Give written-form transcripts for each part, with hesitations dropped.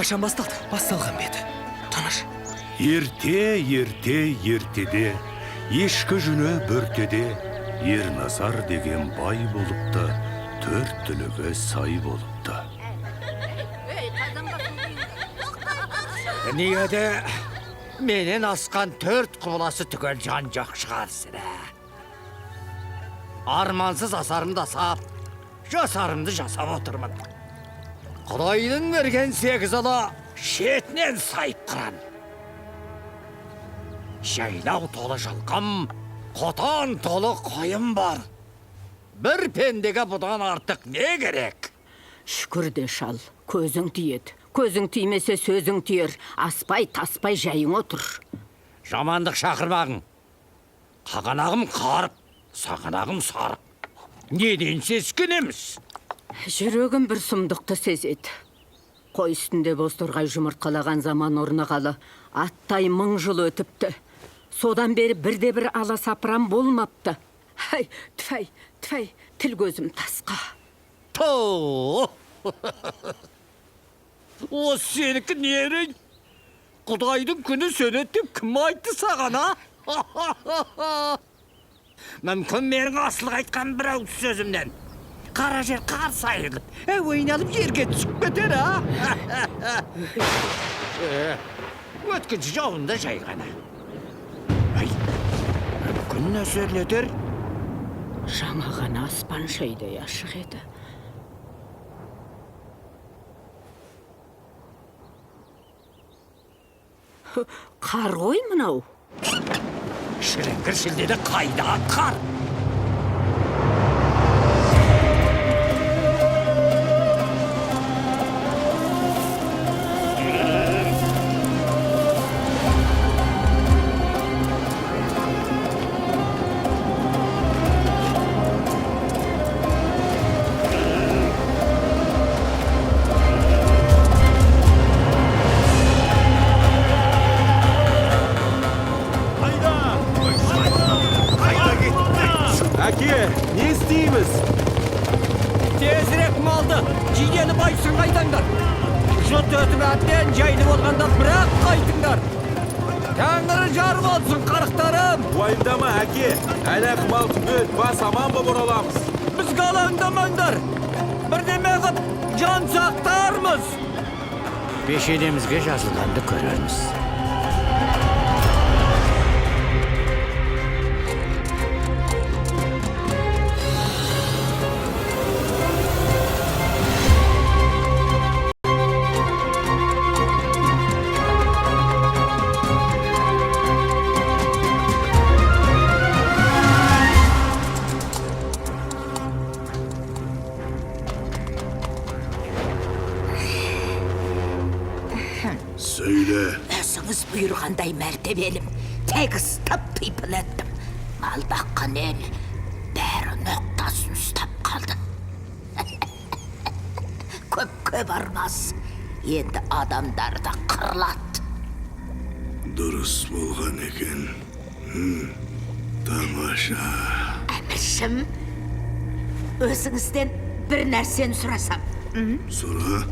Қашан басталды? Басталған беті. Таныш. Ертеде, ешкі жүні бөртеде, Ерназар деген бай болыпты, төрт түлігі сай болыпты. Дүниеде менен асқан төрт құбыласы түгел жан жоқ шығарсың. Армансыз асарымды асап, жасарымды жасап отырмын. Құдайдың берген сегіз ала шетінен сайып қыран. Жайлау толы жылқым, қотан толы қойым бар. Бір пендеге бұдан артық не керек? Шүкір де шал, көзің тиеді. Көзің тимесе сөзің тиер, аспай таспай жайың отыр. Жамандық шақырмағың. Қағанағым қарып, сағанағым сарып. Неден сескенеміз? Жүрегім бір сұмдықты сезеді. Қой үстінде бозторғай жұмыртқалаған заман орнығалы, аттай 1000 жыл өтіпті. Содан бері бірде-бір аласапыран болмапты. Хай, түфәй, тіл көзім тасқа. Тоо! Осы сенікі нерің? Құдайдың күні сөнетіп кім айтты саған, а? Мүмкін менің асылық айтқан бір ауыз сөзімнен. Қара жер қар сайылып, ойналып жерге түсіп кетер, а? Өткінші жауында жайғана. Мүмкін нөсерлетер? Жаңа ғана аспан шайдай ашық еді. Қар ғой мынау. Шіріңгір шілдеді қайда қар? Не істейміз? Тезірек малды, жидені байсын қайтаңдар. Жұт өтіп әттен жайлы болғанда бірақ қайтыңдар. Тәңірі жар болсын, қарықтарым. Уайымдама, әке. Әлі мал түгел, бас аман боп ораламыз. Бізге алаңдамаңдар. Бірдеме қып, жан сақтармыз. Пешенемізге жазылғанды көрерміз. Söyle. Өзіңіз бұйырғандай мәртебелім, тегіс тып-типыл еттім. Мал баққан ел бәрі ноқтасын ұстап қалды. Көпке бармас, енді адамдарды қырлат. Дұрыс болған екен. Тамаша. Әміршім, өзіңізден бір нәрсені сұрасам. Сұра.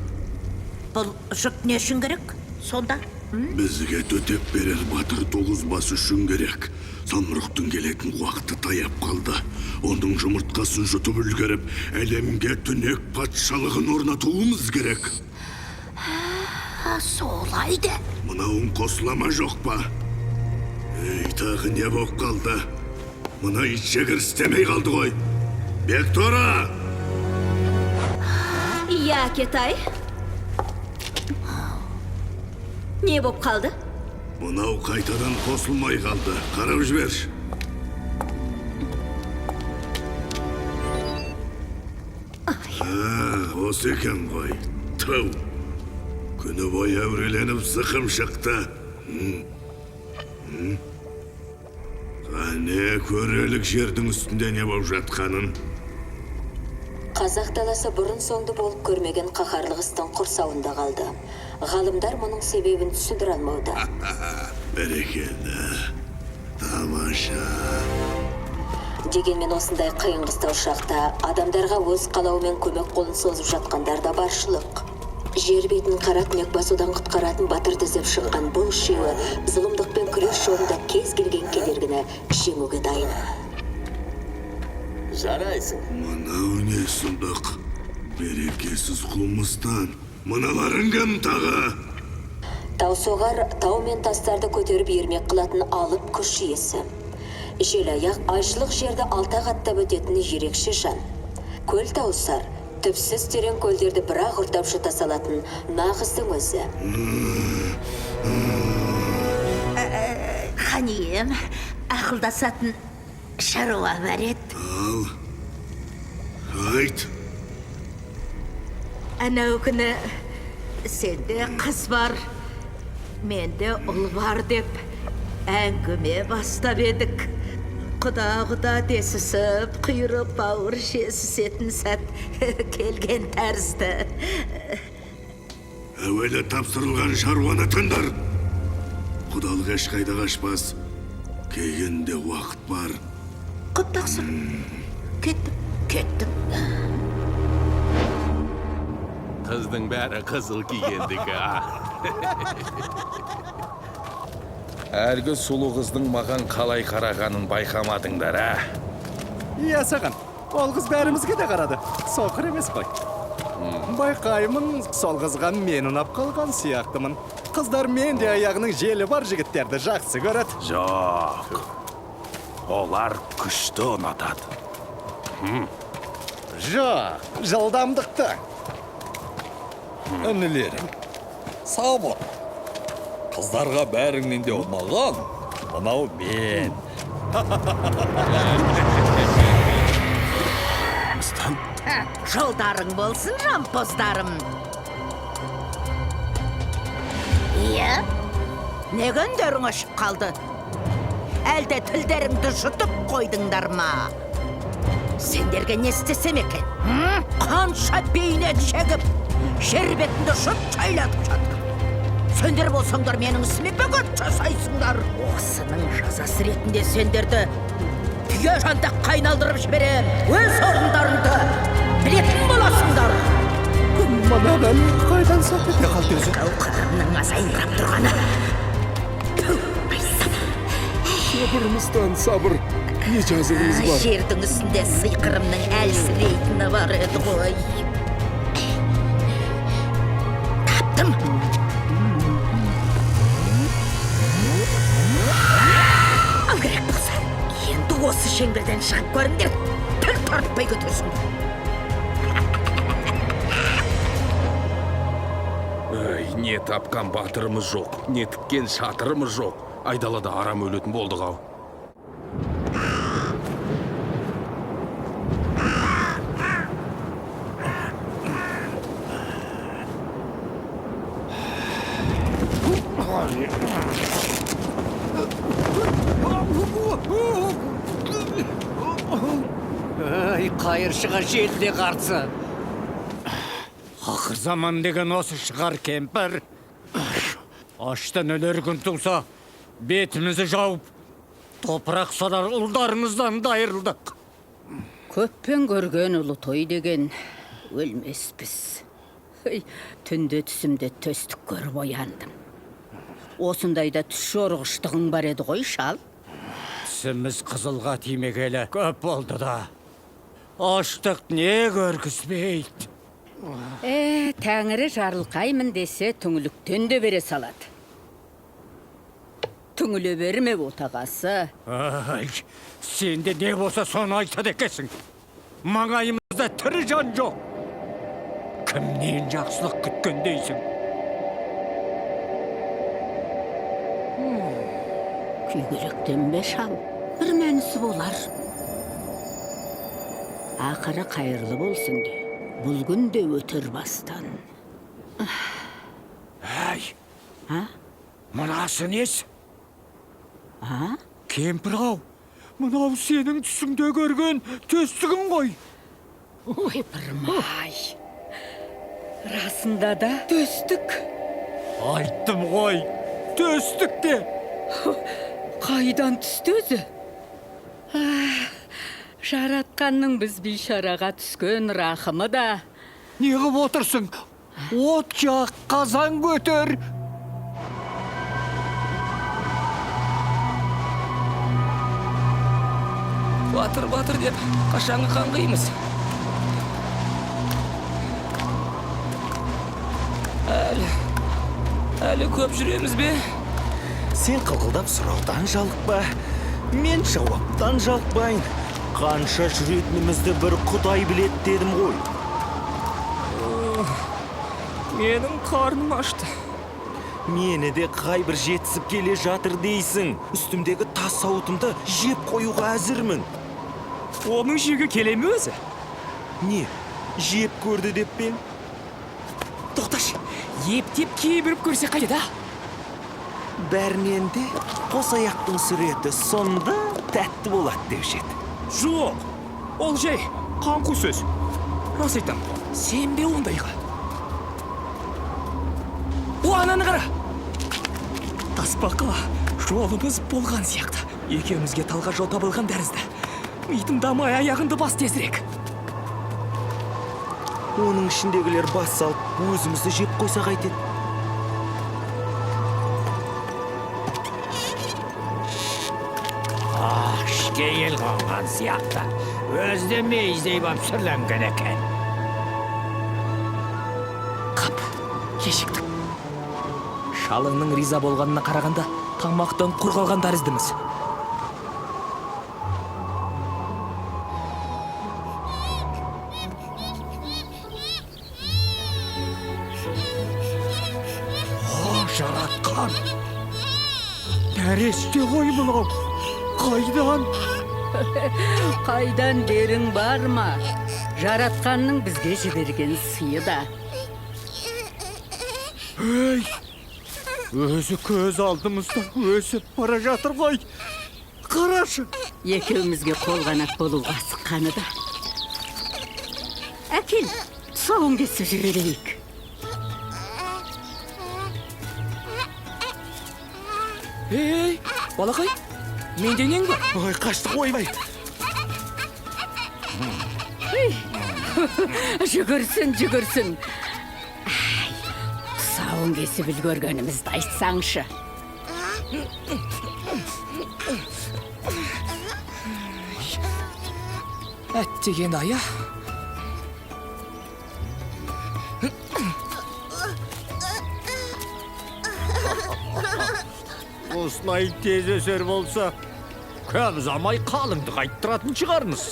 Бұл жұт не үшін керек? Сонда? Бізге төтеп берер батыр 9 бас үшін керек. Самұрықтың келетін уақыты таяп қалды. Оның жұмыртқасын жұтып үлгеріп, әлемге түнек патшалығын орнатуымыз керек. Солайды. Мынауың қосылама жоқ па? Тағы не боп қалды? Мына итшегір істемей қалды ғой. Бектора! Иә, Кетай. Не боп қалды? Мынау қайтадан қосылмай қалды. Қарап жіберші. Осы екен ғой. Тау. Күні бой әуреленіп зықым шықты. Қане көрелік жердің үстінде не боп жатқанын? Қазақ даласы бұрын соңды болып көрмеген қаһарлы қыстың құрсауында қалды. Ғалымдар мұның себебін түсіндіре алмауда. Бәрекелді. Тамаша. Дегенмен осындай қиын қыстау шақта адамдарға өз қалауымен көмек қолын созып жатқандар да баршылық. Жер бетін қара түнек басудан құтқаратын батыр тізіп шыққан бұл үшеуі зұлымдықпен күрес жолында кез келген кедергіні жеңуге дайын. Жарайсың. Мынау не сұмдық? Берекесіз қылмыстан. Мыналарың кім тағы? Таусоғар тау мен тастарды көтеріп ермек қылатын алып күш иесі. Желаяқ айшылық жерді алта қаттап өтетін ерекше жан. Көл таусар, түпсіз терең көлдерді бірақ ұртап жұта салатын нағыздың өзі. Ханием, ақылдасатын шаруа бар еді. Айт. Анау күні сенде қыз бар, менде ұл бар деп әңгіме бастап едік. Құда десісіп, құйырып бауыр шесісетін сәт келген тәрізді. Әуелі тапсырылған шаруаны тыңдар. Құдалық ешқайда қашпас. Кейінде уақыт бар. Құттақсың. Кеттім. Қыздың бәрі қызыл кигендігі. Әлгі сұлу қыздың маған қалай қарағанын байқамадыңдар, Иә саған, ол қыз бәрімізге де қарады. Соқыр емес қой. Байқаймын, сол қызға мен ұнап қалған сияқтымын. Қыздар мен де аяғының желі бар жігіттерді жақсы көреді. Жоқ. Олар күшті ұнатады. Жоқ, жылдамдықты. Інілерім, сау бол. Қыздарға бәріңнен де ұнаған, мынау мен. Жолдарың болсын, жампоздарым. Иә? Неге үндерің ашып қалды? Әлде тілдеріңді жұтып қойдыңдар ма? Сендерге не істесем екен? Қанша бейнет шегіп, жер бетінде жұт жайлатып жатыр. Сендер болсаңдар менің ісіме бөгет жасайсыңдар. Осының жазасы ретінде сендерді түйе жантақ қайналдырып жіберем. Өз орындарыңды білетін боласыңдар. Мана бәл қайдан соқпетке қалды өзі? Қауқарымның азайыңдап тұрғаны. Сабырымыздан сабыр. Не жазығымыз бар? Жердің үстінде сыйқырымның әлсірейтіні бар еді ғой. Таптым. Ал керек болса, енді осы шеңберден шығып көріңдер. Тіл тартпай көтерсің. Не тапқан батырымыз жоқ, не тіккен шатырымыз жоқ. Айдалада арам өлетін болдық ау. Қайыршыға желде қарсы. Ақыр заман деген осы шығар, кемпір. Аштан өлер күн туса, бетімізді жауып, топырақ салар ұлдарымыздан да айырылдық. Көппен көрген ұлы той деген өлмеспіз. Түнде түсімде төстік көріп ояндым. Осындайда түс жорғыштығың бар еді ғой, шал. Түсіміз қызылға тимегелі көп болды да. Аштық не көргізбейді. Тәңірі жарылқаймын десе түңіліктен де бере салады. Түңіле берме отағасы. Сенде не болса соны айтады екесің. Маңайымызда тірі жан жоқ. Кімнен жақсылық күткен дейсің? Күйгелектенбе шал, бір мәнісі болар. Ақыры қайырлы болсын де, бұл күн де өтір бастан. Мұнасы несі? А? Кемпір-ау, мынау сенің түсіңде көрген төстігің ғой. Ой, бірмай. Расында да төстік. Айттым ғой, төстік те. Қайдан түсті өзі? Жаратқанның біз бейшараға түскен рахымы да. Не қып отырсың? От жақ, қазан көтер. Батыр деп қашанғы қаңғимыз. Әлі көп жүреміз бе? Сен қылқылдап сұраудан жалықпа, мен жауаптан жалықпайын. Қанша жүретінімізді бір Құдай білет дедім ғой. Менің қарным ашты. Мені де қай бір жетісіп келе жатыр дейсің. Үстімдегі тас сауытымды жеп қоюға әзірмін. Оның жегі келе ме өзі? Не, жеп көрді деп пен? Тоқташ, ептеп кейбіріп көрсе қайда? Бәрінен де қос аяқтың суреті сонда тәтті болады деуші еді. Жоқ, ол жай қаңқу сөз. Рас айтам, сенбе ондайға. О, ананы қара! Таспаққа жолымыз болған сияқты. Екеумізге талға жол табылған тәрізді. Митым дамай аяғынды бас тезірек. Оның ішіндегілер бас салып, өзімізді жеп қойса қайтеді. Ішке ел қонған сияқты. Өзді мейіздей бап сүрленген екен. Қап, кешіктік. Шалыңның риза болғанына қарағанда тамақтан құр қалған тәріздіміз. Жаратқан. Нәресте ғой бұлау. Қайдан? Қайдан дерің бар ма? Жаратқанның бізге жіберген сыйы да. Ей! Өзі көз алдымызда өсіп бара жатыр ғой. Қарашы. Екеумізге қолғанат болуға асыққаны да. Әкел, тұсауын кесіп жіберейік. Ей, балақай, менде нең бар? Ой, қашты қойбай. Жүгірсін. Тұсауын кесіп үлгергенімізді айтсаңшы. Әттеген ая. Осылай тез өсер болса, көп ұзамай қалыңды қайттыратын шығармыз.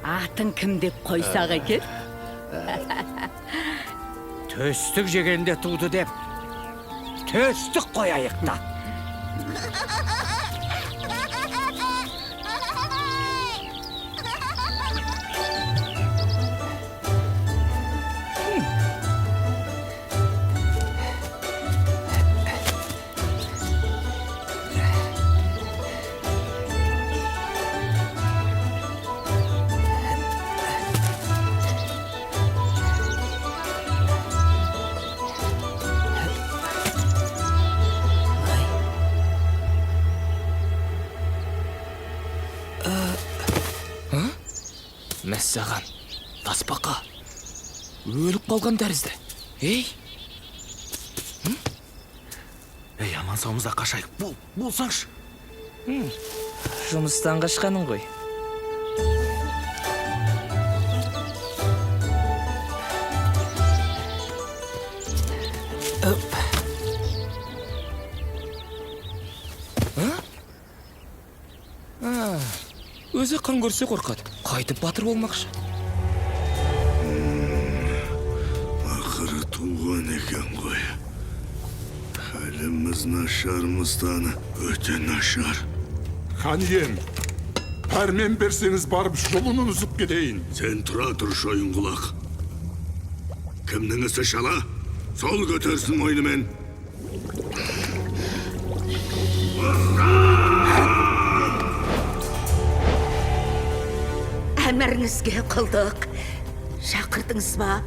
Атын кім деп қойсақ екен? Төстік жегенде туды деп, төстік қояйық та. Мәссаған, таспаққа. Өліп қалған тәрізді. Ей! Ей, аман сауымызда қашайық. Болсаңшы. Жұмыстан қашқаның ғой. Өзі қан көрсе қорқады. Қайтып батыр болмақшы. Ақыры туған екен ғой. Әліміз нашарымызданы өте нашар. Хан ием, пәрмен берсеңіз барып жолын үзіп кетейін. Сен тұра тұр шойын құлақ. Кімнің ісі шала? Сол көтерсін мойнымен. Әміріңізге қылдық. Шақырдыңыз ба?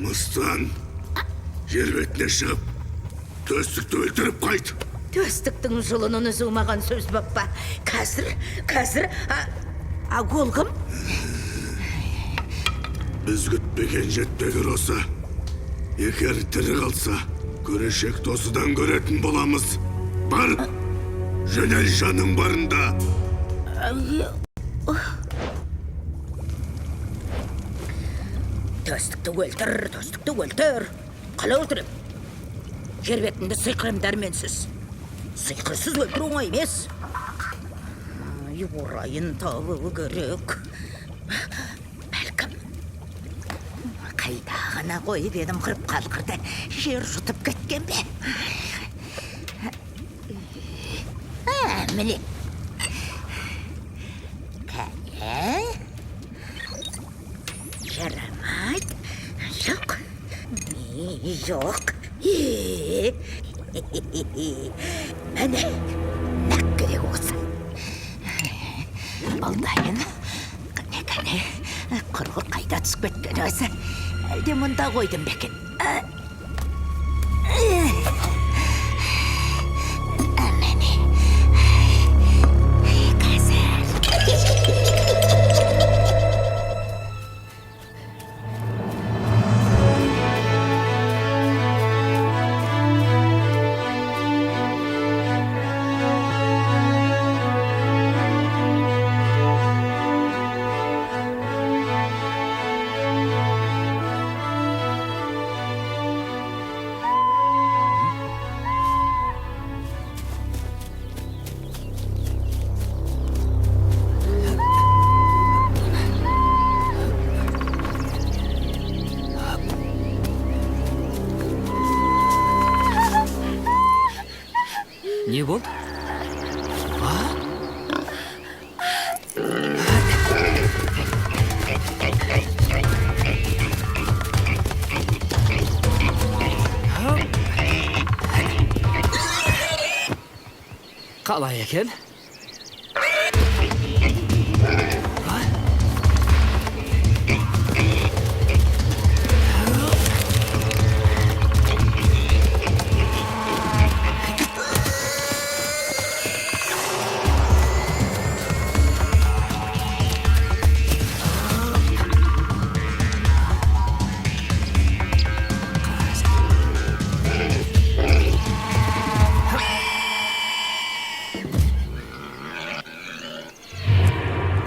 Мыстан, жер бетіне шығып, төстікті өлтіріп қайт. Төстіктің жылының үзу маған сөз баппа. Қазір, қолғым? Біз күтпеген жетпегір осы. Егер тірі қалса, көрешек досыдан көретін боламыз. Бар, жөнел жаның барында. Төстікті өлтір. Қала өлтірем. Жер бетінде сыйқырым дәрменсіз. Сыйқырсыз өлтіру оңай емес. Орайын табу керек. Бәлкім. Қайда ғана қойып едім қырып қалқырды. Жер жұтып кеткен бе? Міне. Кәне? Жарамайды. Жоқ. Жоқ. Әне, нәк керек осы. Алдайын. Кәне, құрғы қайда түсіп кеткен өзі. Әлде мұнда қойдым бекен. Әмәне. Қазір. Не болды? Қалай екен?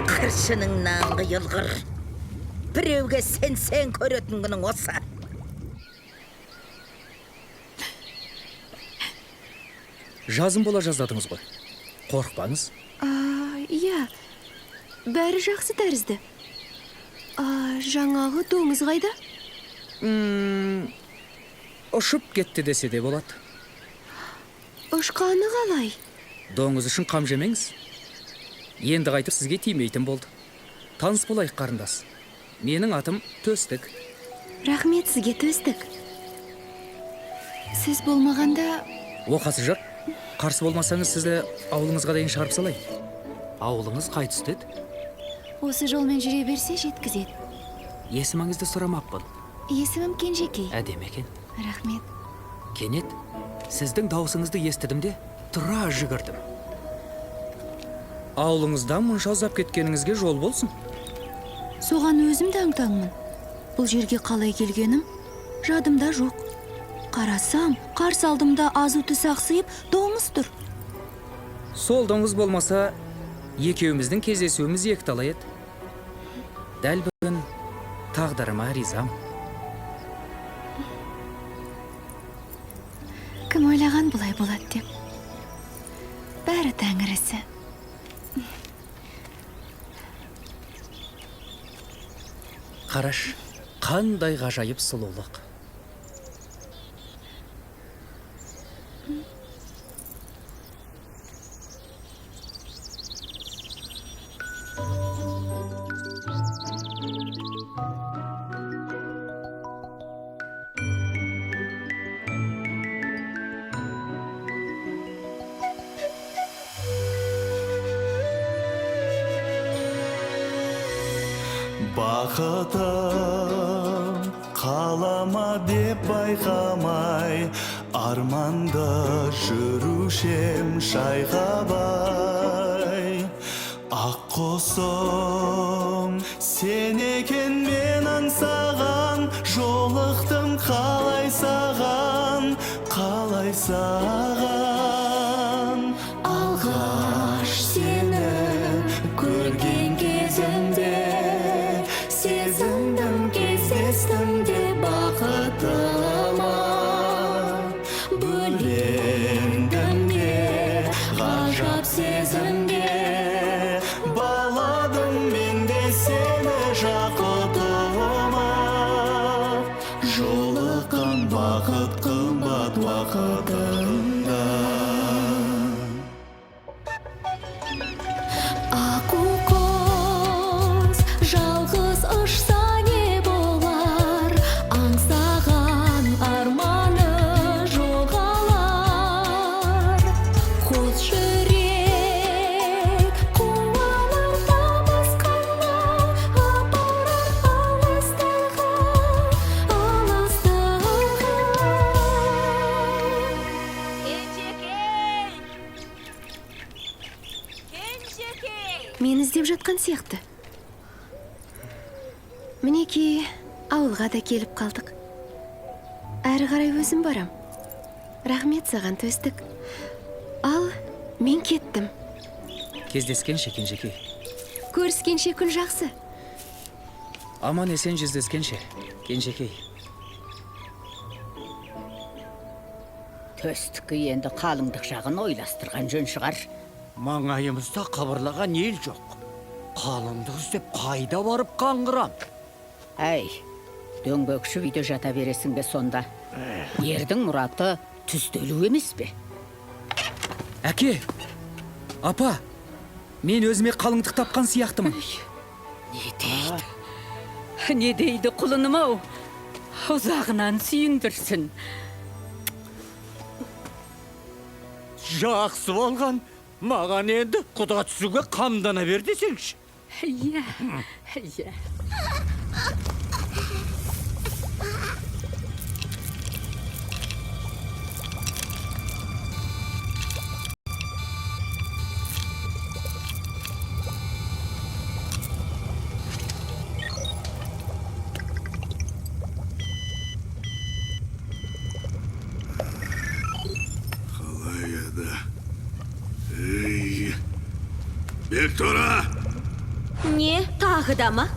Қыршыныңнан қиылғыр. Біреуге сен көретін күнің осы. Жазым бола жаздадыңыз ғой. Қорықпаңыз. Иә, бәрі жақсы тәрізді. Жаңағы доңыз қайда? Ұшып кетті десе де болады. Ұшқаны қалай? Доңыз үшін қам жемеңіз. Енді қайтып сізге тимейтін болды. Таныс болайық, қарындас. Менің атым Төстік. Рахмет сізге, Төстік. Сіз болмағанда... Оқасы жоқ. Қарсы болмасаңыз сізді ауылыңызға дейін шығарып салайын. Ауылыңыз қай түсті еді? Осы жолмен жүре берсе жеткізеді. Есіміңізді сұрамақпын. Есімім Кенжекей. Әдемі екен. Рахмет. Кенет, сіздің дауысыңызды естідім де, тұра жүгірдім. Ауылыңыздан мұнша ұзап кеткеніңізге жол болсын. Соған өзім де аң-таңмын. Бұл жерге қалай келгенім жадымда жоқ. Қарасам, қарсы алдымда азуты сақсиып, доңыз тұр. Сол доңыз болмаса, екеуміздің кездесуіміз екталай еді. Дәл бүгін тағдырыма ризам. Кім ойлаған бұлай болады деп. Бәрі тәңірісі. Қараш, қандай ғажайып сұлулық. Бақытым қалама деп байқамай, арманда жүрушем шайқабай. Ақ құсым сен екен мен аңсай. қалай саған, қалай саған. Алғаш сені көрген кезімде сезіндім, кездестім де бақытыма. Бөлендім де ғажап сезімге, баладым мен де сені жақұтыма. Жолыққан бақыт қымбат уақытында. Аққу құс жалғыз ұшса не болар, аңсаған арманы жоғалар. Қос жүрек қуалар табысқанда, апарар алыстағы, алыстағы. Мені іздеп жатқан сияқты. Мінеки, ауылға да келіп қалдық. Әрі қарай өзім барам. Рахмет саған, Төстік. Ал мен кеттім. Кездескенше, Кенжекей. Көріскенше күн жақсы. Аман есен жүздескенше, Кенжекей. Төстікі енді қалыңдық жағын ойластырған жөн шығар. Маңайымызда қабырлаған ел жоқ. Қалыңдық іздеп қайда барып қаңғырам? Әй, дөңбекші үйде жата бересің бе сонда? Ердің мұраты түзделу емес пе? Әке, апа, мен өзіме қалыңдық тапқан сияқтымын. Не дейді құлыным-ау? Ұзағынан сүйіндірсін. Жақсы болған. Маған енді құда түсуге қамдана бер десеңші. Иә. Қалай еді? Ей, Бектора! Не, тағы да ма?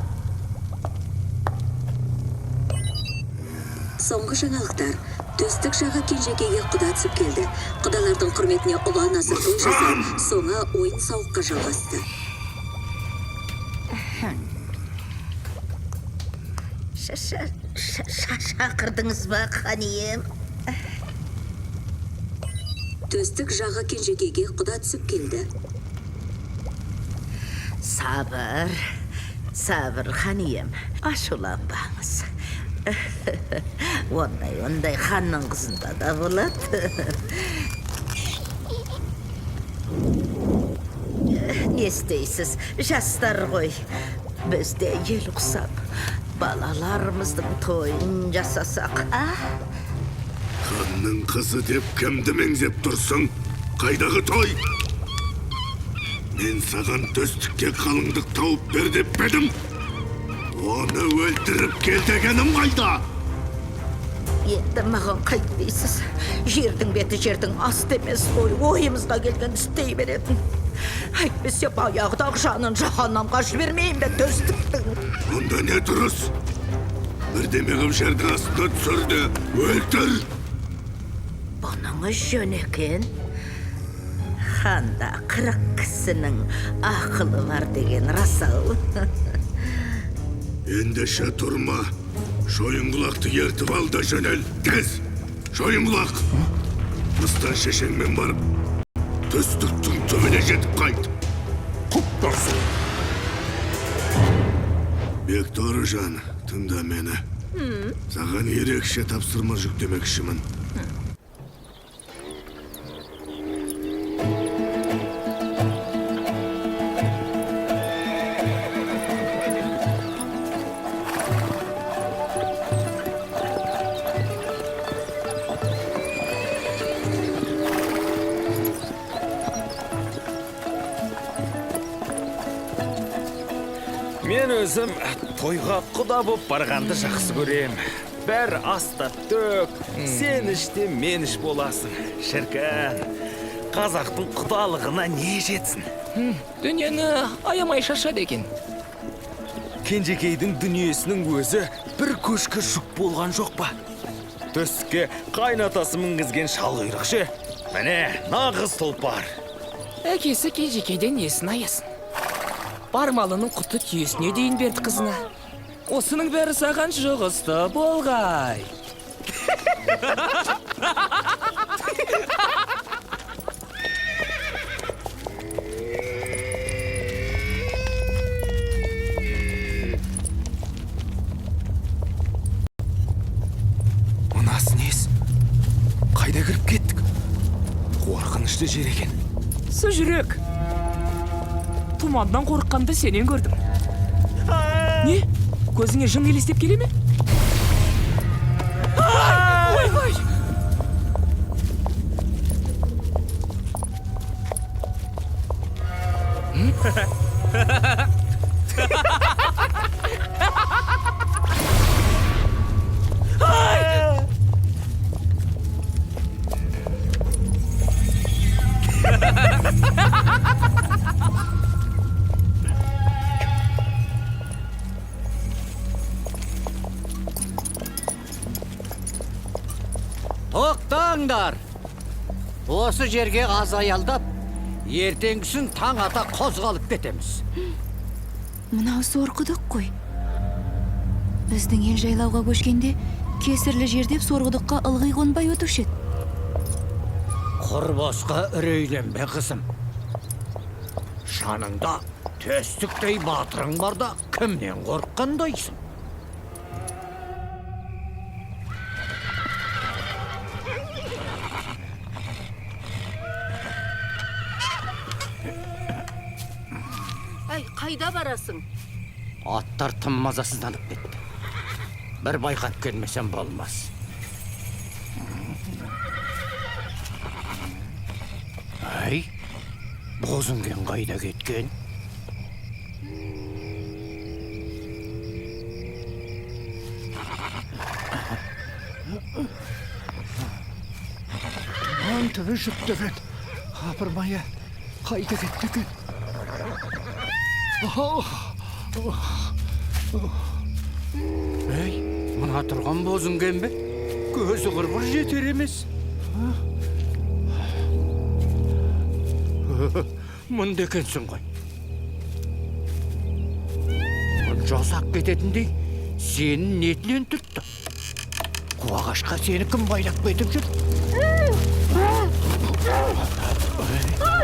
Соңғы жаңалықтар. Төстік жағы Кенжекейге құда түсіп келді. Құдалардың құрметіне ұлан азыр той жасап, соңы ойын сауыққа жалғасты. Шақырдыңыз ба, ханием? Төстік жағы Кенжекейге құда түсіп келді. Сабыр, ханием, ашуланбаңыз. Ондай ханның қызында да болады. Не істейсіз, жастар ғой. Бізде ел құсап, балаларымыздың тойын жасасақ. Ханның қызы деп кімді меңзеп тұрсың? Қайдағы той? Мен саған Төстікке қалыңдық тауып бер деп бедім. Оны өлтіріп кел дегенім қайда? Енді маған қайтпейсіз. Жердің беті жердің асты емес қой. Ойымызға келген істей беретін. Әйтпесе баяғыдағы жанын жаһаннамға жібермеймін бе Төстіктің? Онда не дұрыс? Бірдеме қып жердің астына түсірді. Өлтір! Бұныңыз жөн екен. Ханда 40 кісінің ақылы бар деген рас-ау. Ендеше тұрма. Шойынқұлақты ертіп ал да жөнел. Тез! Шойынқұлақ! Мыстан шешеңмен барып, Төстіктің түбіне жетіп қайт. Құптарсың. Бекторыжан, тыңда мені. Саған ерекше тапсырма жүктемекшімін. Мен өзім тойға құда боп барғанды жақсы көрем. бәрі аста төк. Сен іште мен іш боласың. Шіркін, қазақтың құдалығына не жетсін? Дүниені аямай шашады екен. Кенжекейдің дүниесінің өзі бір көшкі жүк болған жоқ па? Төске қайнатасы мінгізген шал құйрықшы. Міне, нағыз тұлпар. Әкесі Кенжекейден несін аясын. Бар малының құты түйесіне дейін берді қызына. Осының бәрі саған жұғысты болғай. Мынасы нес? Қайда кіріп кеттік? Қорқынышты жер екен. Су жүрек. Тұмандан қорыққанды сенен көрдім. Не? Көзіңе жын елестеп келе ме? Ой! Тоқтаңдар. Осы жерге аз аялдап, ертеңгісін таң ата қозғалып кетеміз. Мынау сорқыдық қой. Біздің ел жайлауға көшкенде кесірлі жер деп сорғыдыққа ылғи қонбай өтуші еді. Құр босқа үрейленбе қызым. Жаныңда төстіктей батырың барда кімнен қорыққандайсың? Әй, қайда барасың? Аттар тым мазасызданып кетті. Бір байқап келмесем болмас. Әй, бозынген қайда кеткен? Түбі жүктеген. Апырмая, қайда кетті екен? Ей, мына тұрған бозынген бе? Көзі қырғыр жетер емес. Мұнда екенсің ғой. Мұнша ұзақ кететіндей сенің нетілен түртті. Қуағашқа сені кім байлап кетіп жүр?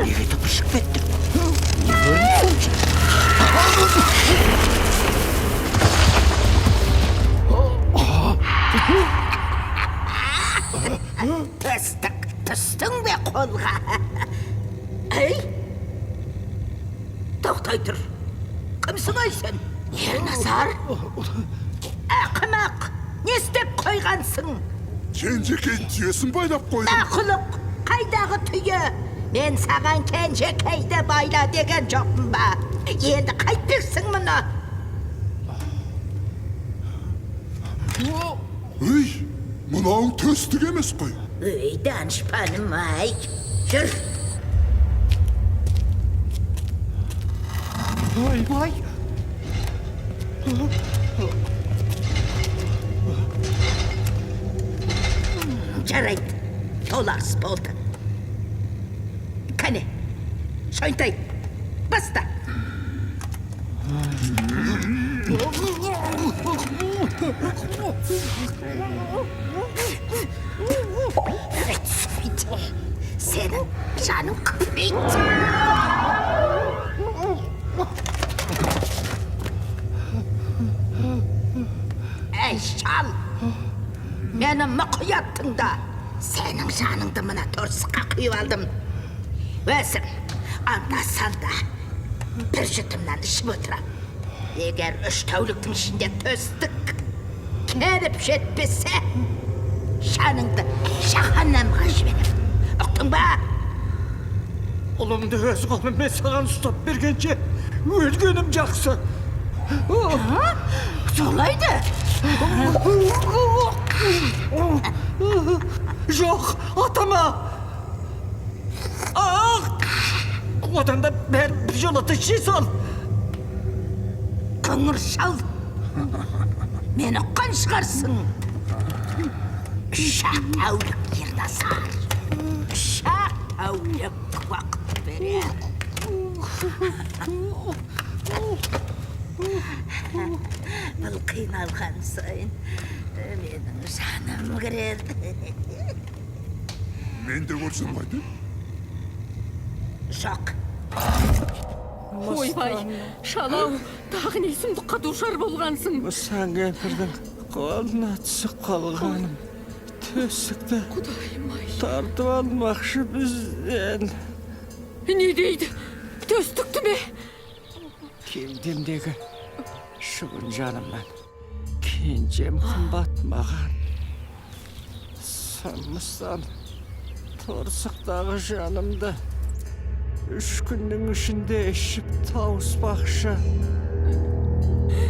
Неге тыпышып кетті? Не көрінді сонша? Түстің бе қолға? Әй! Тоқтай тұр. Кімсің ай сен? Ерназар? Ақымақ! Не істеп қойғансың? Кенжекей түйесін байлап қойдым. Ақылық! Қайдағы түйе? Мен саған Кенжекейді байла деген жоқпын ба? Енді қайтпексің мұны? Ей, мынауың төстік емес қой. Ей, данышпаным ай. Жүр. Ой-бай! Жарайды, толас болды. Кәне, шойынтай, баста. Senin canın kıpırıydı. Ey şal, benim müqüyattın da senin canыңды мына торсыққа құйып алдым. Өсім, анда-санда бір жұтымнан ішіп отырам. Егер 3 тәуліктің ішінде төстік келіп жетпесе, жаныңды жаһаннамға жіберем. Ұқтың ба? Ұлымды өз қолыммен саған ұстап бергенше өлгенім жақсы. Солайды. Жоқ, атама! Одан да бәрі бір жолата жей сал. Қыңыр шал. Мені қан шығарсың. Шақ әулік ердасар. Шақ әулік уақыт берер. Бұл қиналған сайын менің жаным кіреді. Мен де көрсем қайды? Жоқ. Ойбай, шалау, тағы не сұмдыққа душар болғансың. Мұсан кемпірдің қолына түсіп қалғаным. Төсікті тартып алмақшы бізден. Не дейді? Төстікті ме? Кеудемдегі шыбын жанымнан кенжем қымбат маған. Самыстан торсықтағы жанымды 3 күннің ішінде ішіп тауыспақшы.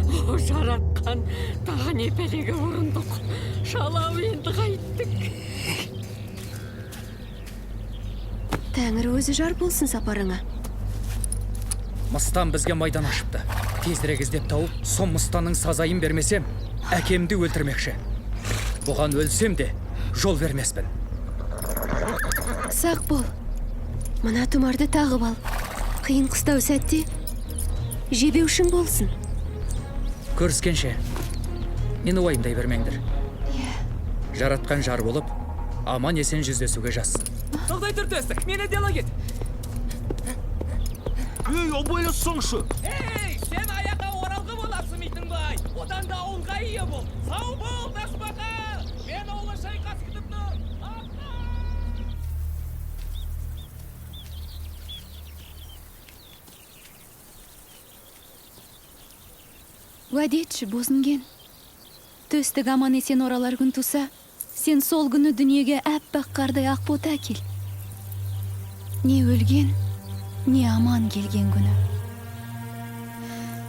О, жаратқан, тағы не пәлеге ұрындық. Шалау енді қайттық. Тәңір өзі жар болсын сапарыңа. Мыстан бізге майдан ашыпты. Тезірек іздеп тауып, son Мыстанның сазайын бермесем, әкемді өлтірмекші. Бұған өлсем де жол бермеспін. Сақ бол. Мына тұмарды тағып ал. Қиын қыстау сәтте жебеушің болсын. Көріскенше, мені уайымдай бермеңдір. Жаратқан жар болып, аман есен жүздесуге жазсын. Тоқтай тұр төстік, мені дела кет. Ей, абайласаңшы. Ей, сен аяққа оралғы боласың митің бай. Одан да ауылға ие бол. Сау бол, тасбақа. Мен олы шайқас күтіп тұр. Уәде етші, бозынген. Төстік аман есен оралар күн туса, сен сол күні дүниеге әппақ қардай ақ бота кел. Не өлген, не аман келген күні.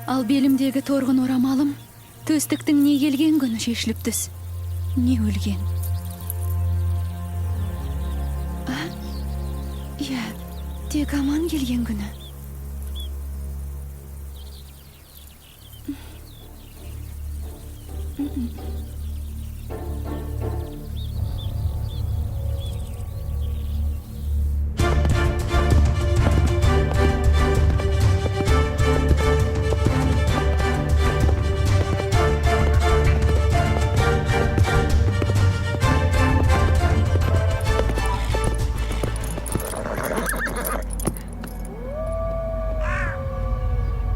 Ал белімдегі торғын орамалым, төстіктің не келген күні шешіліп түс. Не өлген. Иә, тек аман келген күні.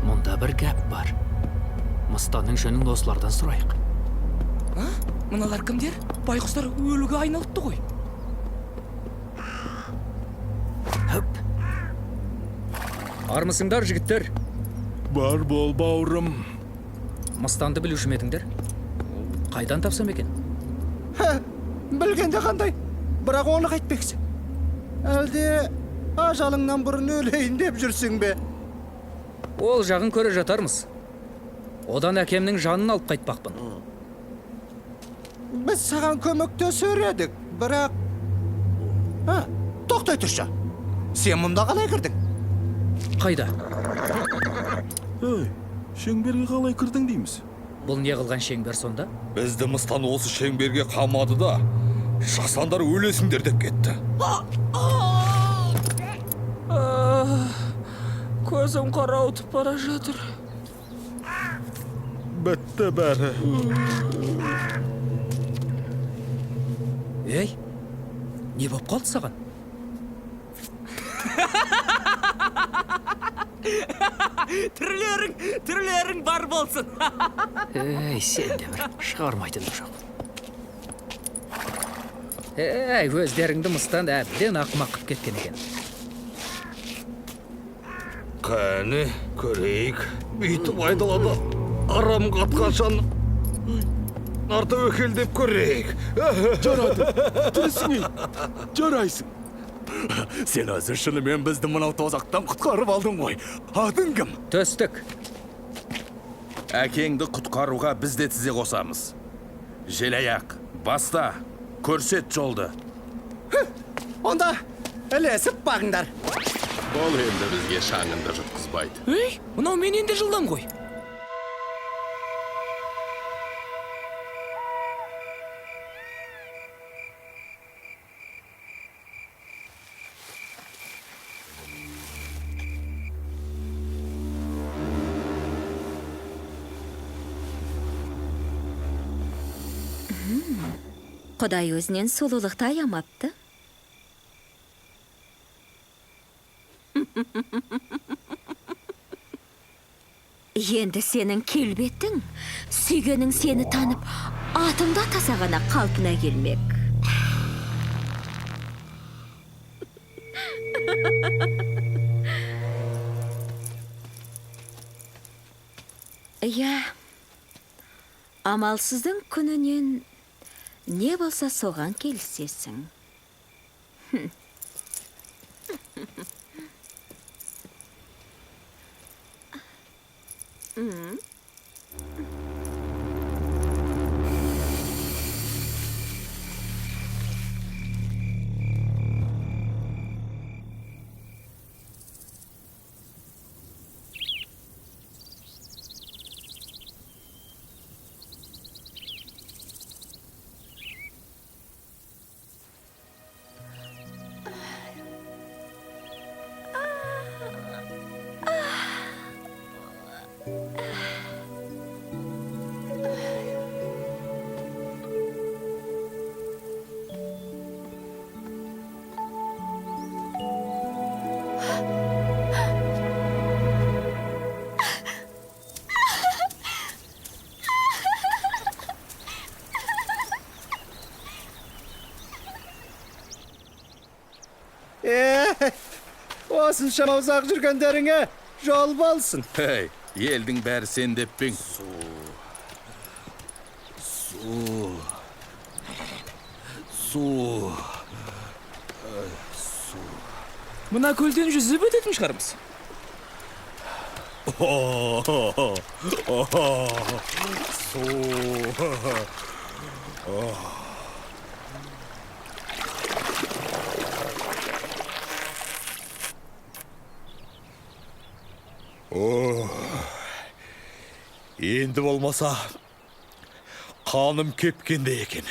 Мұнда бір гәп бар. Мыстанның жөнін осылардан сұрайық. Мыналар кімдер? Байқұстар өліге айналыпты ғой. Хөп. Армысыңдар, жігіттер? Бар бол, бауырым. Мыстанды білуші ме едіңдер? Қайдан тапсам екен? Білгенде қандай, бірақ оны қайтпексің. Әлде ажалыңнан бұрын өлейін деп жүрсің бе? Ол жағын көре жатармыз. Одан әкемнің жанын алып қайтпақпын. Біз саған көмектесер едік, бірақ... Тоқтай тұршы. Сен мұнда қалай кірдің? Қайда? Ей, шеңберге қалай кірдің дейміз? Бұл не қылған шеңбер сонда? Бізді Мыстан осы шеңберге қамады да, жасандар өлесіңдер деп кетті. Көзім қарауытып бара жатыр. Бітті бәрі. Ей, не боп қалды саған? Түрлерің бар болсын. Ей, сен де бір шығармайтын жоқ. Ей, өздеріңді Мыстан әбден ақымақ қып кеткен екен. Қәне, көрейік. Бүйтіп айдалада арам қатқаншан арты өкелдеп көрейік. Жарады, тірісіңе, жарайсың. Сен өзі шынымен бізді мынау тозақтан құтқарып алдың ғой. Атың кім? Төстік. Әкеңді құтқаруға біз де тізе қосамыз. Желаяқ, Баста, көрсет жолды. Онда ілесіп бағыңдар. Ол енді бізге шаңында жұтқызбайды. Ей, мынау менен де жылдам ғой. Құдай өзінен сұлулықты аямапты. Енді сенің келбетің, сүйгенің сені танып, атыңда тасағана қалпына келмек. Иә, амалсыздың күнінен не болса соған келісесің. Осыншама ұзақ жүргендеріңе жол болсын. Hey, елдің бәрі сен деп пең. Су. Мына көлден жүзіп өтетін шығармыз. Енді болмаса, қаным кепкенде екен.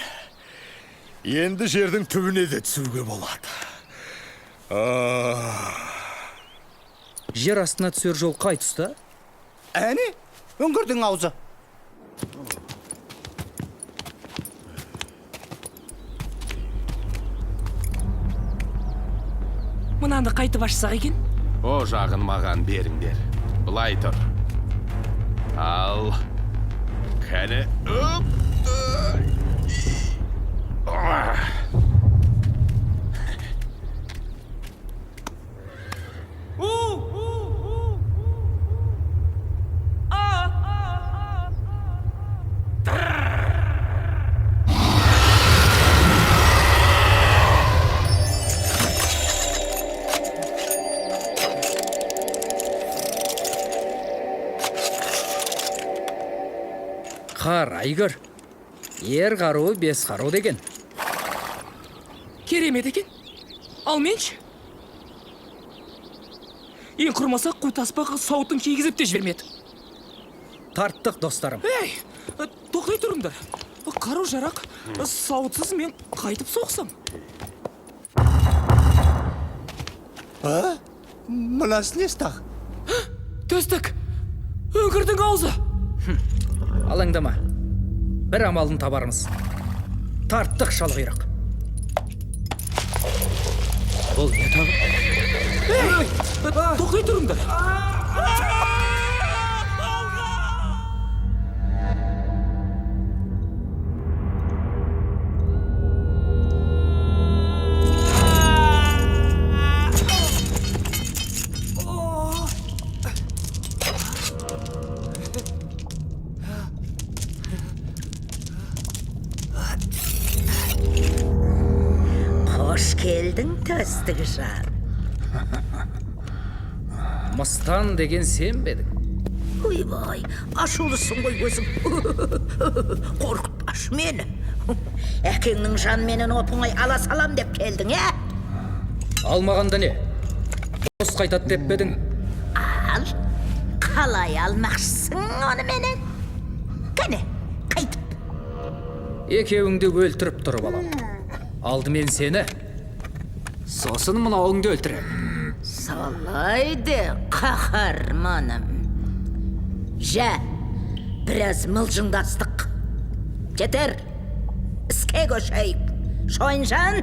Енді жердің түбіне де түсуге болады. Жер астына түсер жол қай тұста? Әне, үңгірдің аузы. Мынаны қайтып ашсақ екен? О жағын маған беріңдер. Былай тұр. Ал. Кәне. Қарайгөр. Ер қаруы бес қару деген. Керемет екен. Ал менші? Ең құрмаса қу таспаға сауытын кигізіп те жібермеді. Тарттық, достарым. Ей, тоқтай тұрыңдар. Қару жарақ, сауытсыз мен қайтып соқсам. Мұнасы не стақ? Төстік, өңгірдің аузы. Алаңдама. Бір амалын табармыз. Тарттық шалғирақ. Бұл не тағы? Тоқтай тұрыңдар. Hoş geldin Töstік жан. Мыстан деген сен бедің. Ойбай, ашулысың ғой өзің. Қорқытпаш мені. Әкеңнің жан менен оп-оңай ала салам деп келдің, Алмағанда не? Бос қайтат деп бедің. Ал, қалай алмақшысың оны менен? Кәне, қайтып. Екеуіңді өлтіріп тұрып алам. Алдымен сені, сосын мынауыңды өлтірем. Солайды, қаһарманым. Жә, біраз мылжыңдастық. Жетер, іске көшейік. Шойынжан,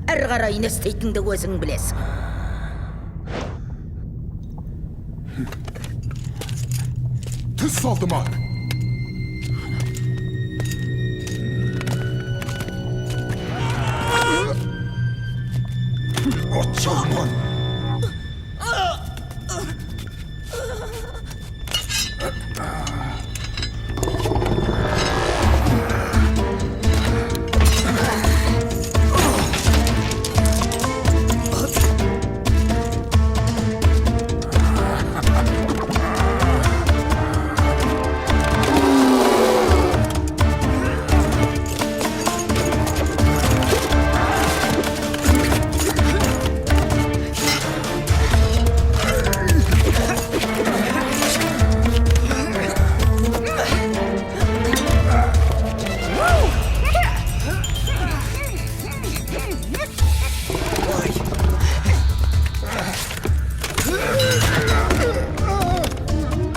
әрі қарай не істейтінді өзің білесің. Тіс салды ма? Отчалман!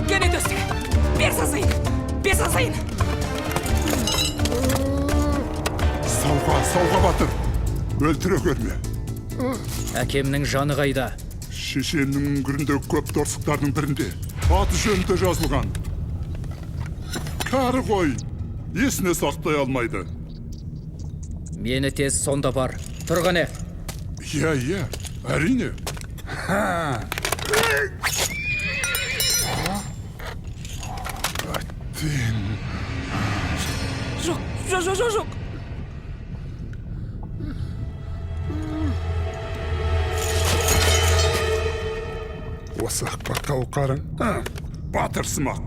Gene düstü. Bir sazayın. Сауға батыр. Өлтіре көрме. Әкемнің жаны қайда? Шешемнің үңгірінде көп торсықтардың бірінде. Аты жөнінде жазылған. Кәрі қой. Есіне сақтай алмайды. Мені тез сонда бар. Тұрғане. Иә, әрине. Әттен. Жоқ. Осы ақпаққа оқарың. Батырсымақ.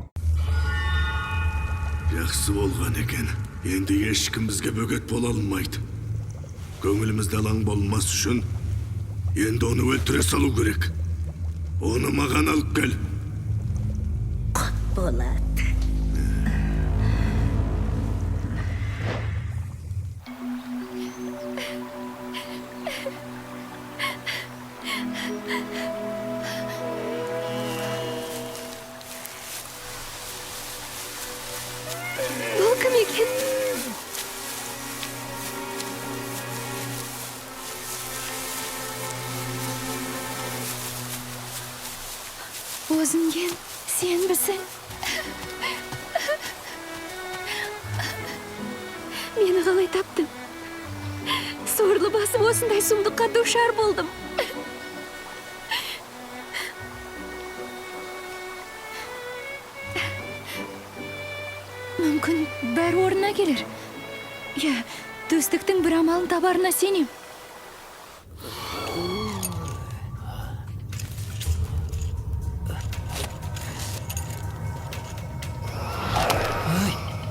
Жақсы болған екен. Енді ешкім бізге бөгет бола алмайды. Көңілімізде алаң болмас үшін енді оны өлтіре салу керек. Оны маған алып кел. Болады. Бұл кім екен? Өзінген, сен білсің. Мені қалай таптың? Сорлы басым осындай сұмдыққа душар болдым. Мүмкін бәрі орнына келер. Я, төстіктің бір амалын табарына сенем.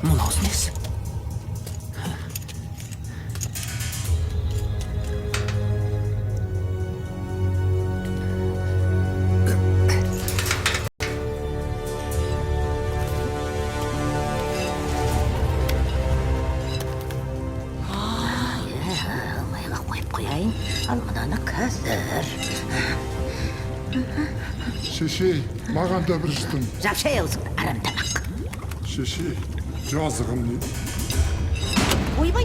Мынау несі? Қойайын, ал мынаны қазір. Шешей, маған да бір жұтым. Жапшай аузыңды, арам тамақ. Шешей, жазығым не? Ойбай,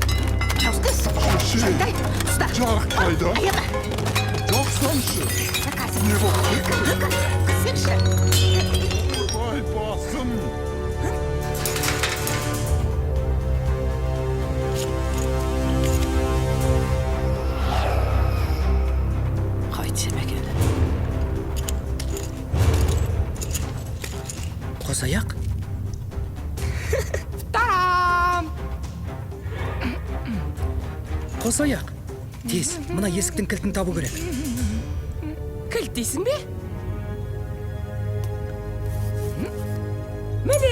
жауыздайсың. Шешей, Жандай, ұста. жарық қайда? Аяма. Жақсамшы. Не болды? Қысықшы. Ойбай, басым. Қайтсем екен. Қосаяқ? Тарам! Қосаяқ. Тез, мына есіктің кілтін табу керек. Кілт дейсің бе? Міне!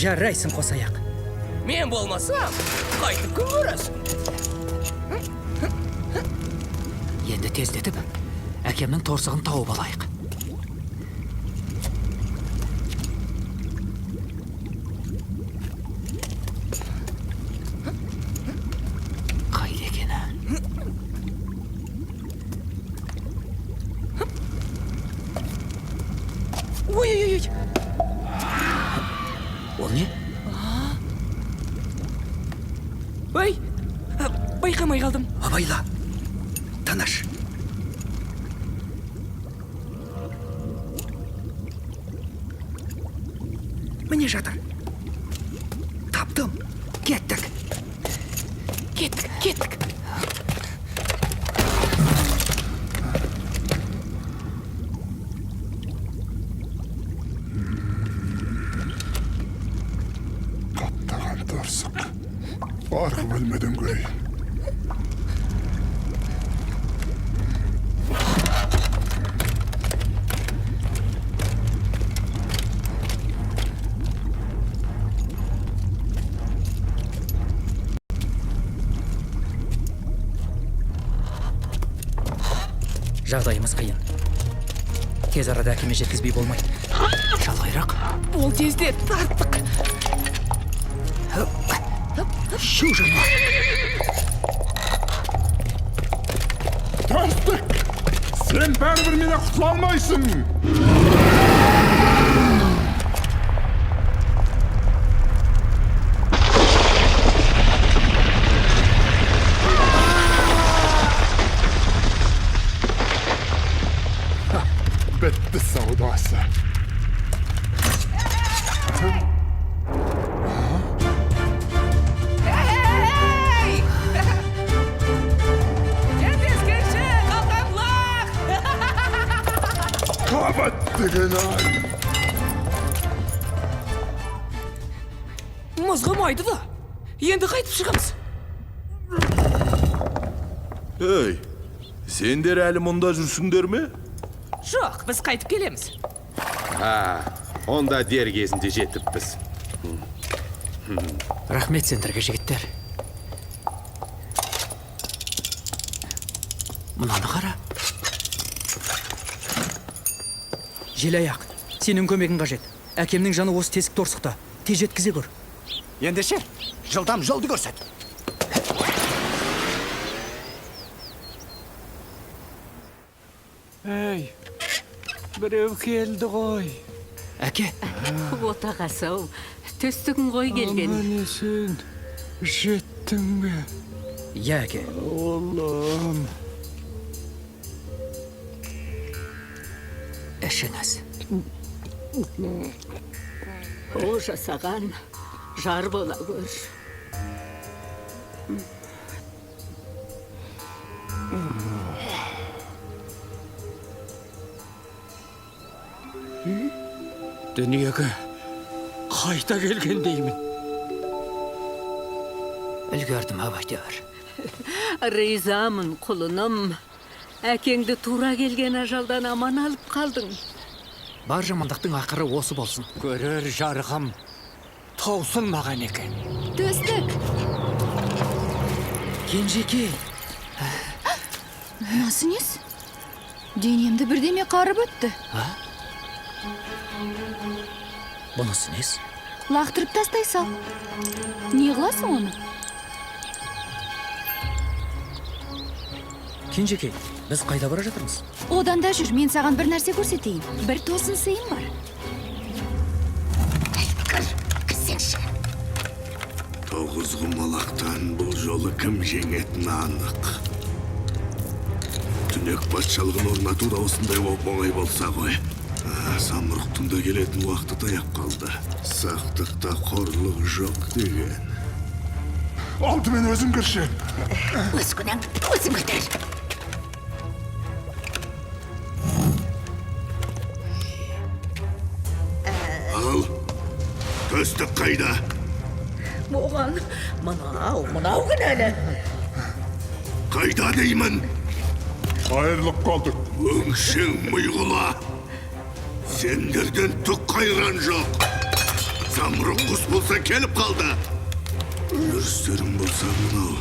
Жарайсың қосаяқ. Мен болмасам, қайтып күн көресің. Енді тездетіп, әкемнің торсығын тауып алайық. Қайда екені? Ой-ой-ой! Ол не? Ой! Байқамай қалдым. Абайла. Танаш. Міне жатыр. Таптым. Кеттік. Кеттік. Қаттаған торсық. Арғы бөлмеден көрейін. Жағдайымыз қиын. Тез арада әкеме жеткізбей болмайды. Жалғайрақ. Ол тездет, тарттық. Шу жама. Тарттық! Сен бәрібір мені құтыла алмайсың! Bitti savdası. Kapattı ay. Мызғымайды да. Енді қайтып шығамыз. Ей, сендер әлі мұнда жүрсіңдер ме? Жоқ, біз қайтып келеміз. Онда дер кезінде жетіппіз. Рахмет сендерге, жігіттер. Мынаны қара. Желаяқ, сенің көмегің қажет. Әкемнің жаны осы тесік торсықта. Тез жеткізе көр. Ендеше, жылдам жолды көрсет. Ей, біреу келді ғой. Әке, Отағасы-ау, төстігін ғой келген. Міне сен жеттің бе? иә әке. Олым. Ішіңіз. О жасаған жар бола көр. Дүниеге қайта келген деймін. Үлгердім, абайтер. Ризамын, құлыным. Әкеңді тура келген ажалдан аман алып қалдың. Бар жамандықтың ақыры осы болсын. Көрер жарғым таусын маған екен. Төстік, Кенжеке, мынасы несі? Денемді бірдеме қарып өтті. бұнысы несі? Лақтырып тастай сал. Не қыласың оны? Кенжеке, біз қайда бара жатырмыз? Одан да жүр, мен саған бір нәрсе көрсетейін. Бір тосын сыйым бар. Тоғыз құмалақтан бұл жолы кім жеңетін анық. Түнек патшалығын орнату да осындай оңай болса ғой. Самұрықтың да келетін уақыты таяп қалды. Сақтықта қорлық жоқ деген. Алдымен өзің кірші. Өз күнәң өзің көтер. Ал, төстік қайда? Оған мынау кінәлі. Қайда деймін? Қайырлық қалдық. Өңшең миғыла. Сендерден түк қайран жоқ. Самұрық құс болса келіп қалды. Өрістерің болса мынау.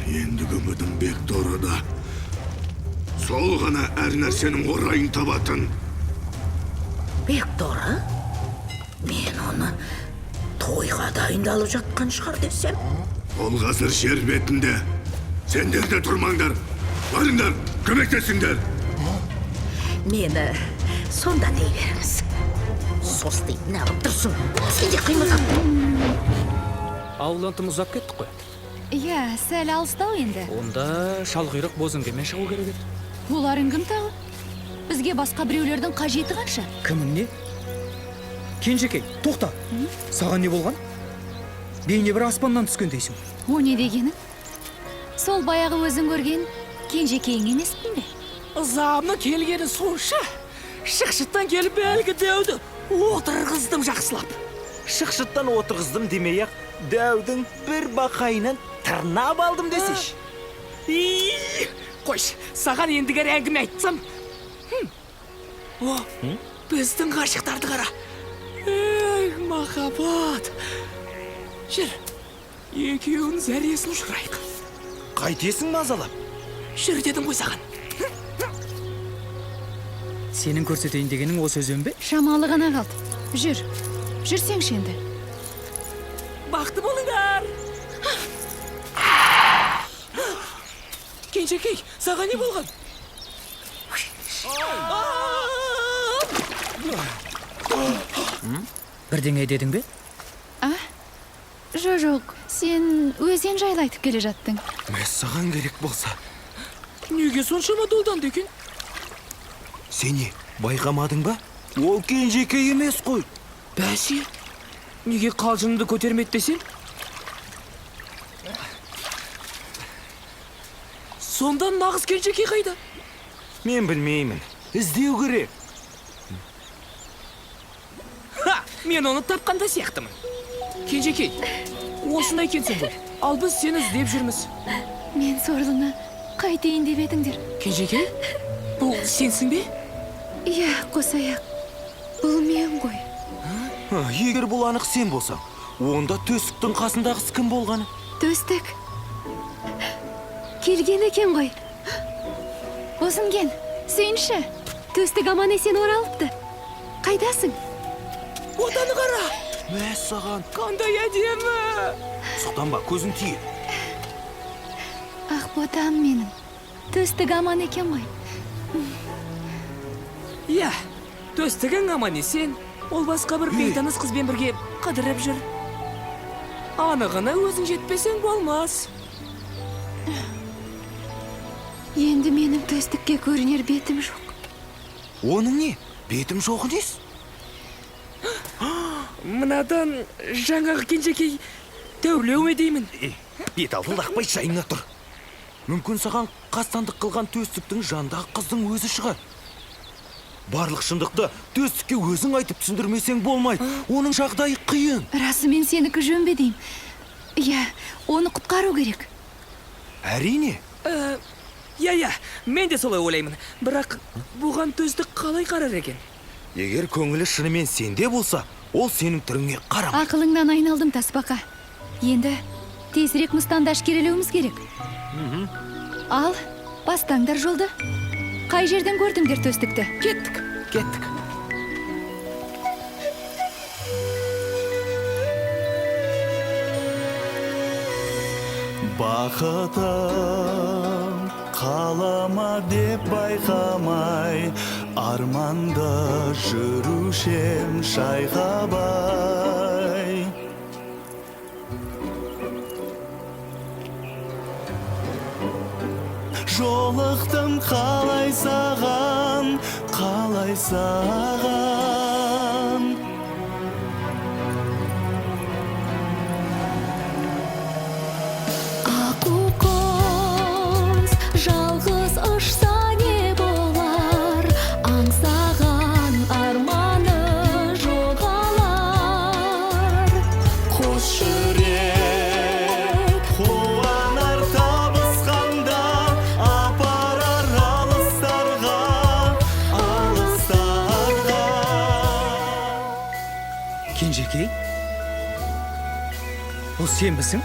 Ендігі үмітім бек торада. Сол ғана әр нәрсенің орайын табатын. Бекторы? Мен оны тойға дайындалып жатқан шығар десем. Ол қазір жер бетінде. Сендер де тұрмаңдар. Барыңдар, көмектесіңдер. Мені сонда дей беріңіз. Сос дейтін алып тұрсың. Сен де қимылдап. Ауылдан тым ұзап кеттік қой. Иә, сәл алыстау енді. Онда шалқұйрық бозіңкемен шығу керек еді. Оларың кім тағы? Бізге басқа біреулердің қажеті қанша? Кімің не? Кенжекей, тоқта. Саған не болған? Бейне бір аспаннан түскен дейсің. О не дегені? Сол баяғы өзің көрген кенжекейің емеспін бе? Ызамы келгені сонша. Шықшыттан келіп әлгі дәуді отырғыздым жақсылап. Шықшыттан отырғыздым демей-ақ, дәудің бір бақайынан тырнап алдым десеш. Қойш, саған ендігер әңгіме айтсам. О, біздің ғашықтарды қара. Эй, махаббат. Жүр, екеуің зәресін ұшырайық. Қайтесің мазалап? Жүр дедім ғой саған. Сенің көрсетейін дегенің осы өзен бе? Шамалы ғана қалды. Жүрсеңші енді. Бақты болыңдар. Кенжекей, саған не болған? Бірдеңе дедің бе? Жоқ, сен өзен жайлы айтып келе жаттың. Мәс саған керек болса. Неге соншама долданды екен? Сені байқамадың ба? Ол Кенжекей емес қой. Бәсе, неге қалжыңды көтермеді десең? Сонда нағыз Кенжекей қайда? Мен білмеймін. Іздеу керек. Мен оны тапқанда сияқтымын. Кенжекей, осында екенсің ғой. Ал біз сені іздеп жүрміз. Мен сорлыны қайтейін деп едіңдер. Кенжекей, бұл сенсің бе? Иә, қосаяқ. Бұл мен ғой. Егер бұл анық сен болсаң, онда төстіктің қасындағысы кім болғаны? Төстік. Келген екен ғой. Бозынген, сүйінші. Төстік аман есен оралыпты. Қайдасың? Отаны қара. Мәс саған. Қандай әдемі. Сұқтанба, көзін тие. Ақ ботам менің. Төстік аман екен ғой. Иә, төстігің аман есен. Ол басқа бір бейтаныс қызбен бірге қыдырып жүр. Анығына өзің жетпесең болмас. Енді менің төстікке көрінер бетім жоқ. Оның не? Бетім жоқ дес? Мынадан жаңағы Кенжекей тәурлеу ме деймін? Бет алдылдақпай жайыңа тұр. Мүмкін саған қастандық қылған төстіктің жандағы қыздың өзі шығар. Барлық шындықты төстікке өзің айтып түсіндірмесең болмайды. Оның жағдайы қиын. Расымен сенікі жөн бе деймін. Иә, оны құтқару керек. Әрине. Иә, мен де солай ойлаймын. Бірақ бұған төстік қалай қарар екен? Егер көңілі шынымен сенде болса, ол сенің түріңе қарамайды. Ақылыңнан айналдым, Тасбақа. Енді тезірек мыстанды әшкерелеуіміз керек. Ал, бастаңдар жолды. Қай жерден көрдіңдер төстікті? Кеттік. Бақытым қалама деп байқамай, арманда жүрушем шайқабай. Жолықтым қалай саған, қалай саған. Аққу құс жалғыз ұшса не болар, аңсаған арманы жоғалар. Қос жүрек қуанар табысқанда, апарар алыстарға, алыстарға. Бұл сенбісің?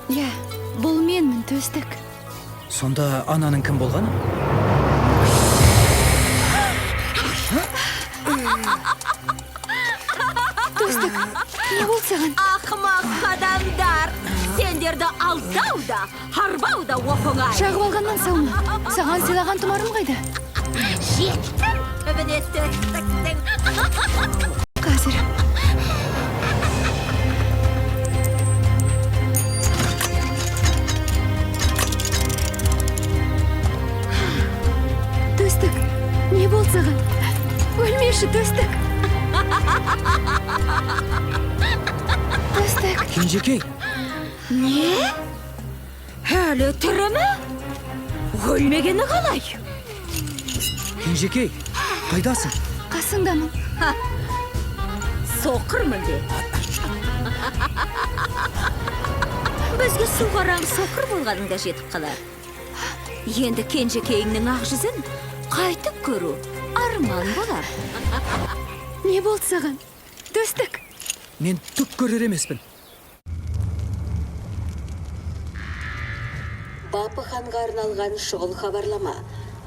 Иә, бұл менмін, төстік. Сонда ананың кім болғаны? Төстік, не болды саған? Ақымақ адамдар, сендерді алдау да, харбау да оқыңай. Шағып алғаннан саумы? Саған сыйлаған тұмарым қайда? Жеттім түбіне төстіктің. Қазір. Төстік, не болды саған? Өлмеші, төстік. Төстік. Кенжекей, Не? Әлі тірі ме? Өлмегені қалай? Кенжекей, қайдасың? Қасыңдамын. Соқырмын бе? Бізге су қараң соқыр болғаныңда жетіп қалар. Енді кенжекейіңнің ақ жүзін қайтып көру арман болар. Не болды саған? Төстік. Мен түк көрер емеспін. Бапы ханға арналған шұғыл хабарлама.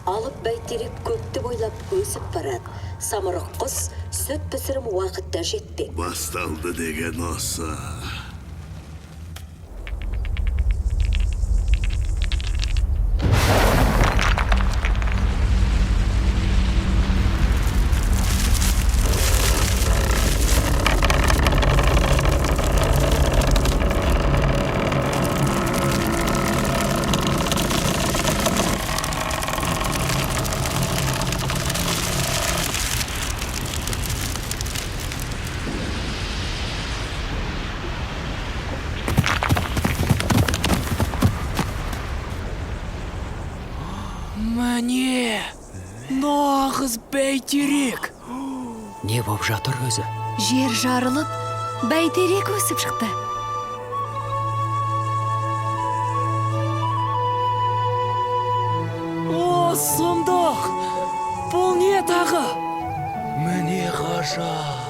Алып бәйтерек көпті бойлап өсіп барады. Самұрық құс сүт пісірім уақытта жетпек. Басталды деген осы. Міне, нағыз бәйтерек. Не боп жатыр өзі? Жер жарылып, бәйтерек өсіп шықты. О, сұмдық. Бұл не тағы? Міне ғажап.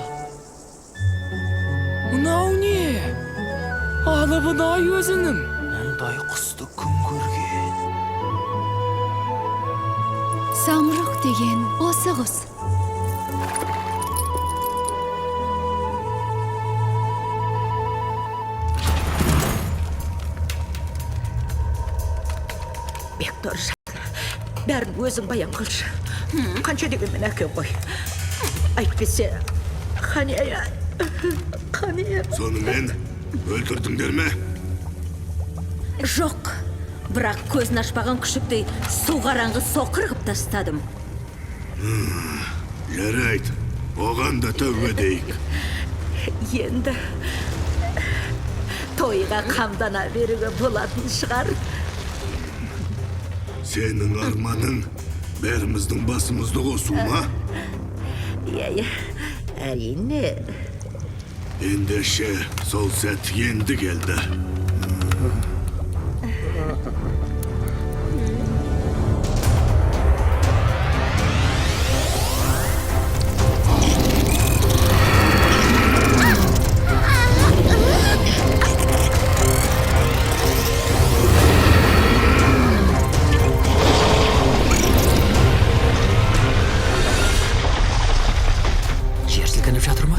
Мынау не? Алыбынай өзінің. Мұндай құсты кім көрген? Самұрық деген осы құс. Бектор, бәрін өзің баян қылшы. Қанша дегенмен әкем ғой. Әйтпесе, Қания. Сонымен өлтірдіңдер ме? Жоқ, бірақ көзін ашпаған күшіктей су қараңғы соқыр қып тастадым. Жарайды, оған да тәуба дейік. Енді тойға қамдана беруге болатын шығар. Сенің арманың бәріміздің басымызды қосу ма? Иә, әрине. Ендеше сол сәт енді келді. Жер сілкініп жатыр ма?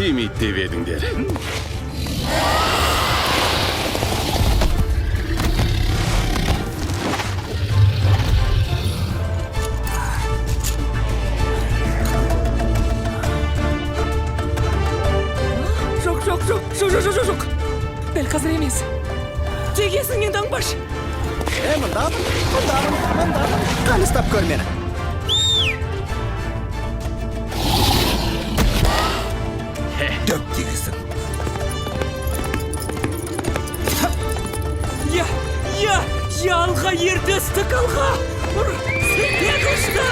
Тимейді деп едіңдер. Жоқ. Дәл қазір емес. Тек есіңнен таңбаш. Мындамын. Қаны ұстап көр мені. Дөп дегесің. Алға ердестік алға. Сен қылышты.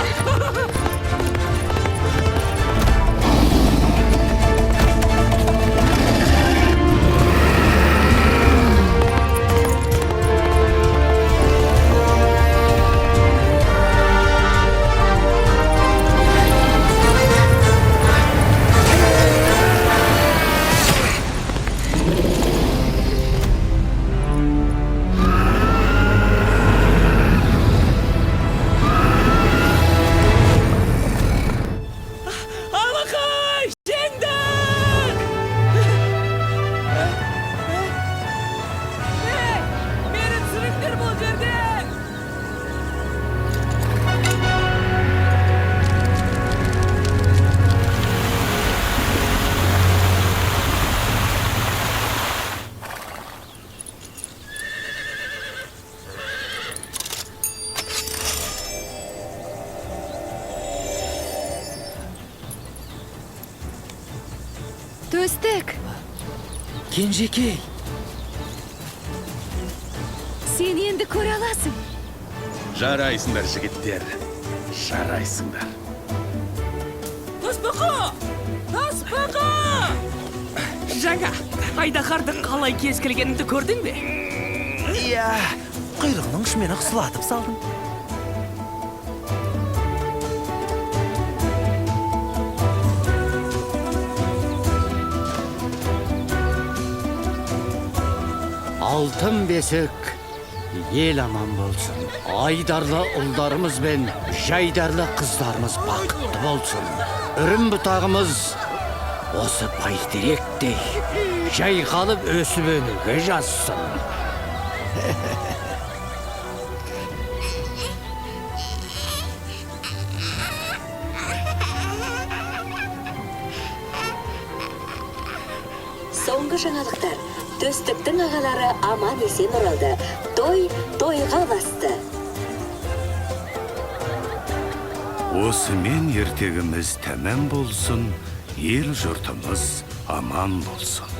Төстік, Кенжекей. сен енді көре аласың. Жарайсыңдар, жігіттер. Жарайсыңдар. Таспақа! Жаңа, айдаһардың қалай кескілгеніңді көрдің бе? Иә, құйрығының ұшымен ақ салдым. Алтын бесік, ел аман болсын. Айдарлы ұлдарымыз бен жайдарлы қыздарымыз бақытты болсын. Үрім бұтағымыз осы бәйтеректей жайғалып өсіп өнуге жазсын. Соңғы жаңалықтар. Төстіктің ағалары аман есен оралды. Тойға басты. Осымен ертегіміз тәмам болсын, ел жұртымыз аман болсын.